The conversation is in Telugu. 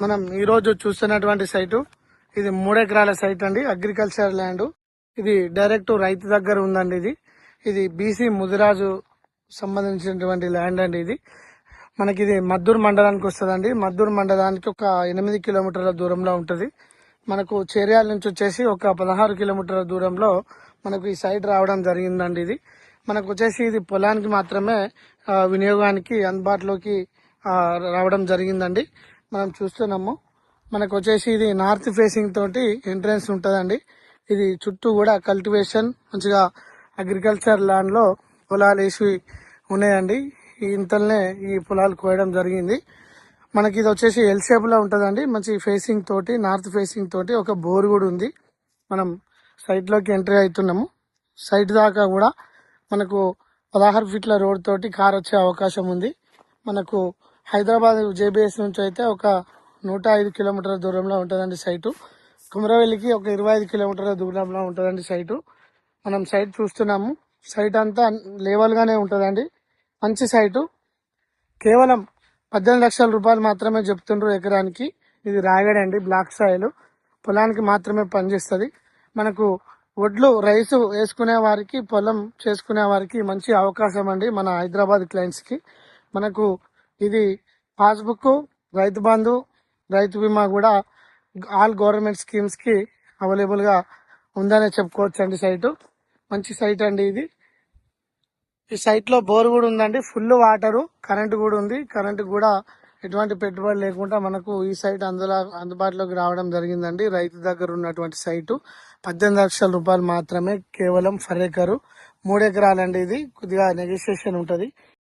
మనం ఈ రోజు చూస్తున్నటువంటి సైటు ఇది 3 ఎకరాల సైట్ అండి. Agriculture land. ఇది డైరెక్ట్ రైతు దగ్గర ఉందండి. ఇది బీసీ ముదిరాజు సంబంధించినటువంటి ల్యాండ్ అండి. ఇది మద్దూరు మండలానికి వస్తుందండి. మద్దూరు మండలానికి ఒక 8 కిలోమీటర్ల దూరంలో ఉంటుంది. మనకు చేర్యాల నుంచి వచ్చేసి ఒక 16 కిలోమీటర్ల దూరంలో మనకు ఈ సైట్ రావడం జరిగిందండి. మనకు వచ్చేసి ఇది పొలానికి మాత్రమే వినియోగానికి అందుబాటులోకి రావడం జరిగిందండి. మనం చూస్తున్నాము. మనకు వచ్చేసి ఇది నార్త్ ఫేసింగ్ తోటి ఎంట్రన్స్ ఉంటుందండి. ఇది చుట్టూ కూడా కల్టివేషన్ మంచిగా అగ్రికల్చర్ ల్యాండ్ లో పొలాలు వేసి ఉన్నాయండి. ఇంతలోనే ఈ పొలాలు కోయడం జరిగింది. మనకి ఇది వచ్చేసి ఎల్ షేప్ లో ఉంటుందండి. మంచి ఫేసింగ్ తోటి నార్త్ ఫేసింగ్ తోటి ఒక బోర్ కూడా ఉంది. మనం సైట్ లోకి ఎంట్రీ అవుతున్నాము. సైట్ దాకా కూడా మనకు 16 ఫీట్ల రోడ్ తోటి కార్ వచ్చే అవకాశం ఉంది. మనకు హైదరాబాద్ జేబీఎస్ నుంచి అయితే ఒక 105 కిలోమీటర్ల దూరంలో ఉంటుందండి సైటు. కుమరవెల్లికి ఒక 25 కిలోమీటర్ల దూరంలో ఉంటుందండి సైటు. మనం సైట్ చూస్తున్నాము. సైట్ అంతా లేవల్ గానే ఉంటుందండి. మంచి సైటు. కేవలం 18 లక్షల రూపాయలు మాత్రమే చెప్తుండ్రు ఎకరానికి. ఇది రాగడండి, బ్లాక్ సాయిల్. పొలానికి మాత్రమే పనిచేస్తుంది. మనకు వడ్లు రైసు వేసుకునే వారికి, పొలం చేసుకునే వారికి మంచి అవకాశం అండి. మన హైదరాబాద్ క్లయింట్స్ కి మనకు ఇది పాస్బుక్, రైతు బంధు, రైతు బీమా కూడా ఆల్ గవర్నమెంట్ స్కీమ్స్ కి అవైలబుల్ గా ఉందనే చెప్పుకోవచ్చు అండి. సైటు మంచి సైట్ అండి. ఈ సైట్ లో బోర్ కూడా ఉందండి. ఫుల్ వాటరు, కరెంట్ కూడా ఉంది. కరెంట్ కూడా ఎటువంటి పెట్టుబడి లేకుండా మనకు ఈ సైట్ అందుబాటులోకి రావడం జరిగిందండి. రైతు దగ్గర ఉన్నటువంటి సైటు 18 లక్షల రూపాయలు మాత్రమే కేవలం ఫర్ ఎకరు. 3 ఎకరాలండి. ఇది కొద్దిగా నెగోషియేషన్ ఉంటది.